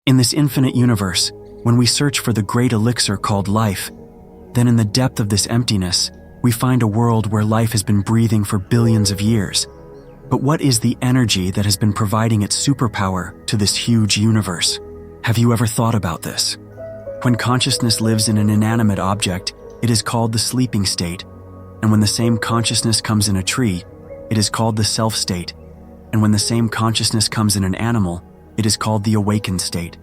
In this infinite universe, when we search for the great elixir called life, then in the depth of this emptiness, we find a world where life has been breathing for billions of years. But what is the energy that has been providing its superpower to this huge universe? Have you ever thought about this? When consciousness lives in an inanimate object, it is called the sleeping state. And when the same consciousness comes in a tree, it is called the self state. And when the same consciousness comes in an animal, it is called the awakened state.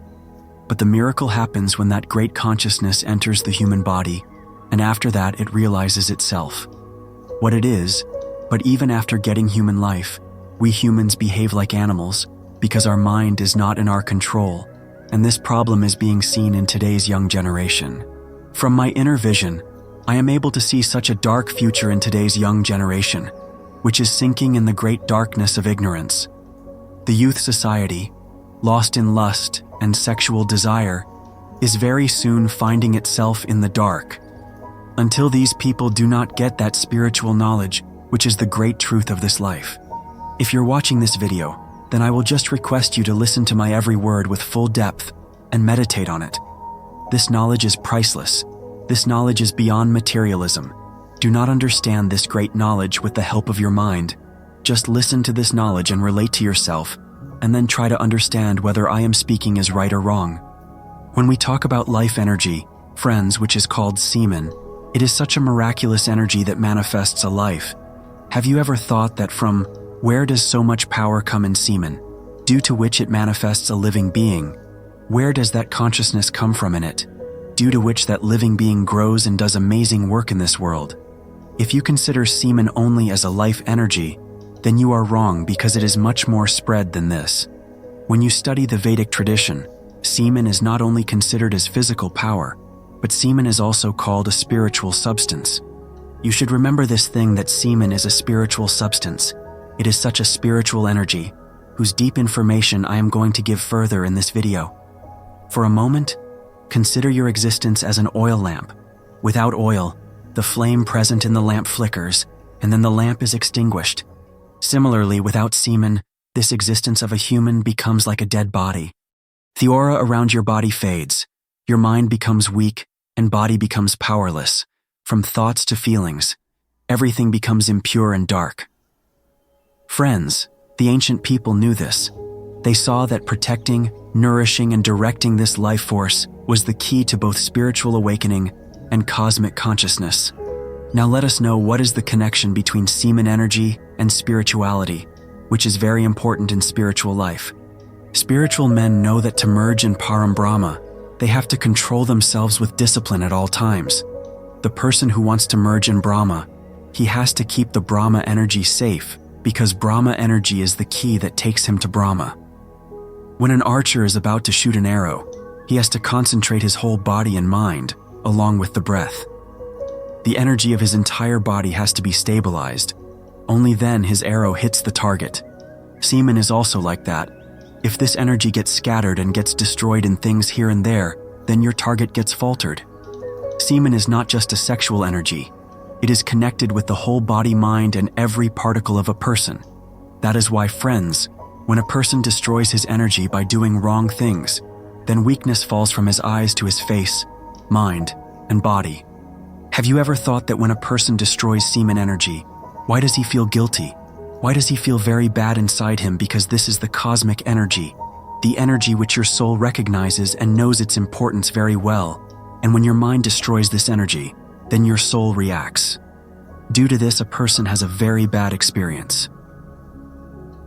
But the miracle happens when that great consciousness enters the human body, and after that it realizes itself. What it is, but even after getting human life, we humans behave like animals because our mind is not in our control, and this problem is being seen in today's young generation. From my inner vision, I am able to see such a dark future in today's young generation, which is sinking in the great darkness of ignorance. The youth society, lost in lust and sexual desire, is very soon finding itself in the dark. Until these people do not get that spiritual knowledge, which is the great truth of this life. If you're watching this video, then I will just request you to listen to my every word with full depth and meditate on it. This knowledge is priceless. This knowledge is beyond materialism. Do not understand this great knowledge with the help of your mind. Just listen to this knowledge and relate to yourself, and then try to understand whether I am speaking is right or wrong. When we talk about life energy, friends, which is called semen, it is such a miraculous energy that manifests a life. Have you ever thought that from where does so much power come in semen, due to which it manifests a living being? Where does that consciousness come from in it, due to which that living being grows and does amazing work in this world? If you consider semen only as a life energy, then you are wrong because it is much more spread than this. When you study the Vedic tradition, semen is not only considered as physical power, but semen is also called a spiritual substance. You should remember this thing that semen is a spiritual substance. It is such a spiritual energy, whose deep information I am going to give further in this video. For a moment, consider your existence as an oil lamp. Without oil, the flame present in the lamp flickers, and then the lamp is extinguished. Similarly, without semen, this existence of a human becomes like a dead body. The aura around your body fades, your mind becomes weak, and body becomes powerless. From thoughts to feelings, everything becomes impure and dark. Friends, the ancient people knew this. They saw that protecting, nourishing, and directing this life force was the key to both spiritual awakening and cosmic consciousness. Now let us know what is the connection between semen energy and spirituality, which is very important in spiritual life. Spiritual men know that to merge in Param Brahma, they have to control themselves with discipline at all times. The person who wants to merge in Brahma, he has to keep the Brahma energy safe because Brahma energy is the key that takes him to Brahma. When an archer is about to shoot an arrow, he has to concentrate his whole body and mind, along with the breath. The energy of his entire body has to be stabilized. Only then his arrow hits the target. Semen is also like that. If this energy gets scattered and gets destroyed in things here and there, then your target gets faltered. Semen is not just a sexual energy. It is connected with the whole body, mind, and every particle of a person. That is why, friends, when a person destroys his energy by doing wrong things, then weakness falls from his eyes to his face, mind, and body. Have you ever thought that when a person destroys semen energy, why does he feel guilty? Why does he feel very bad inside him? Because this is the cosmic energy, the energy which your soul recognizes and knows its importance very well. And when your mind destroys this energy, then your soul reacts. Due to this, a person has a very bad experience.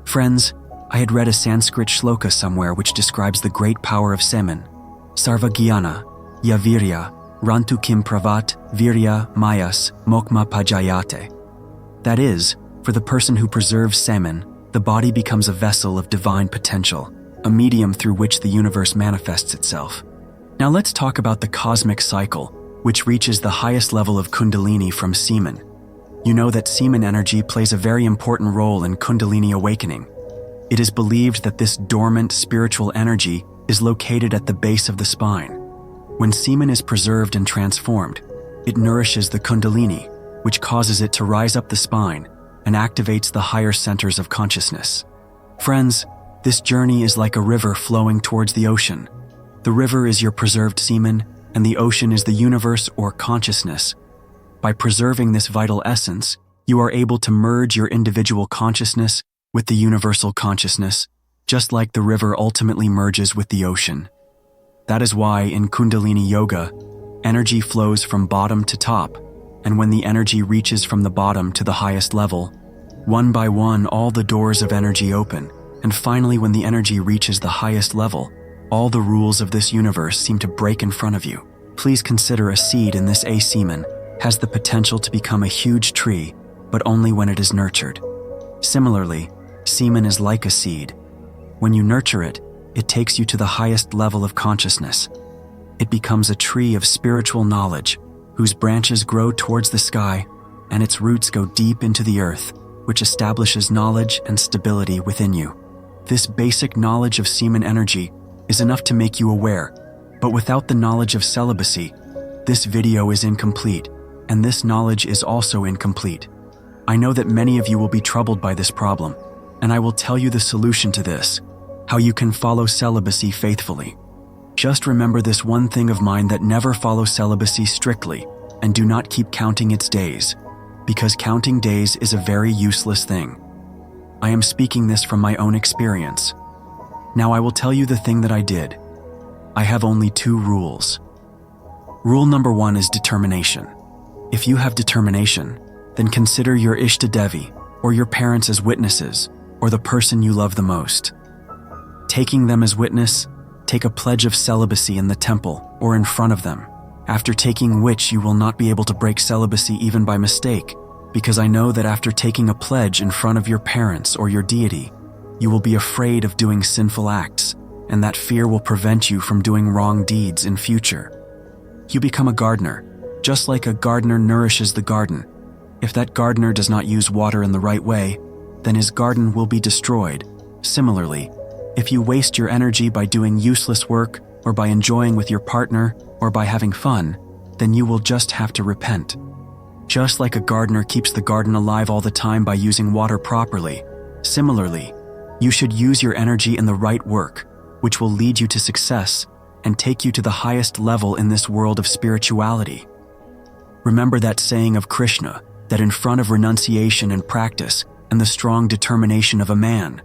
Friends, I had read a Sanskrit shloka somewhere which describes the great power of semen. Sarva Gyana, Yavirya, Rantu Kim Pravat, Virya, Mayas, Mokma Pajayate. That is, for the person who preserves semen, the body becomes a vessel of divine potential, a medium through which the universe manifests itself. Now let's talk about the cosmic cycle, which reaches the highest level of Kundalini from semen. You know that semen energy plays a very important role in Kundalini awakening. It is believed that this dormant spiritual energy is located at the base of the spine. When semen is preserved and transformed, it nourishes the Kundalini, which causes it to rise up the spine and activates the higher centers of consciousness. Friends, this journey is like a river flowing towards the ocean. The river is your preserved semen, and the ocean is the universe or consciousness. By preserving this vital essence, you are able to merge your individual consciousness with the universal consciousness, just like the river ultimately merges with the ocean. That is why in Kundalini Yoga, energy flows from bottom to top, and when the energy reaches from the bottom to the highest level, one by one all the doors of energy open, and finally when the energy reaches the highest level, all the rules of this universe seem to break in front of you. Please consider a seed in this semen has the potential to become a huge tree, but only when it is nurtured. Similarly, semen is like a seed. When you nurture it, it takes you to the highest level of consciousness. It becomes a tree of spiritual knowledge, whose branches grow towards the sky, and its roots go deep into the earth, which establishes knowledge and stability within you. This basic knowledge of semen energy is enough to make you aware, but without the knowledge of celibacy, this video is incomplete, and this knowledge is also incomplete. I know that many of you will be troubled by this problem, and I will tell you the solution to this, how you can follow celibacy faithfully. Just remember this one thing of mine, that never follow celibacy strictly, and do not keep counting its days, because counting days is a very useless thing. I am speaking this from my own experience. Now I will tell you the thing that I did. I have only 2 rules. Rule number 1 is determination. If you have determination, then consider your Ishtadevi, or your parents as witnesses, or the person you love the most. Taking them as witness, take a pledge of celibacy in the temple or in front of them, after taking which you will not be able to break celibacy even by mistake, because I know that after taking a pledge in front of your parents or your deity, you will be afraid of doing sinful acts, and that fear will prevent you from doing wrong deeds in future. You become a gardener, just like a gardener nourishes the garden. If that gardener does not use water in the right way, then his garden will be destroyed. Similarly, if you waste your energy by doing useless work, or by enjoying with your partner, or by having fun, then you will just have to repent. Just like a gardener keeps the garden alive all the time by using water properly, similarly, you should use your energy in the right work, which will lead you to success and take you to the highest level in this world of spirituality. Remember that saying of Krishna, that in front of renunciation and practice and the strong determination of a man,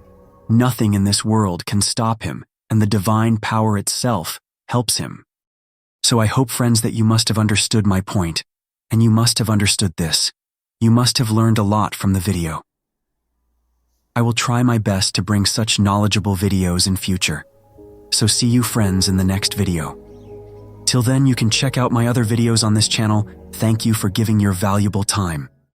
nothing in this world can stop him, and the divine power itself helps him. So I hope, friends, that you must have understood my point, and you must have understood this. You must have learned a lot from the video. I will try my best to bring such knowledgeable videos in future. So see you, friends, in the next video. Till then, you can check out my other videos on this channel. Thank you for giving your valuable time.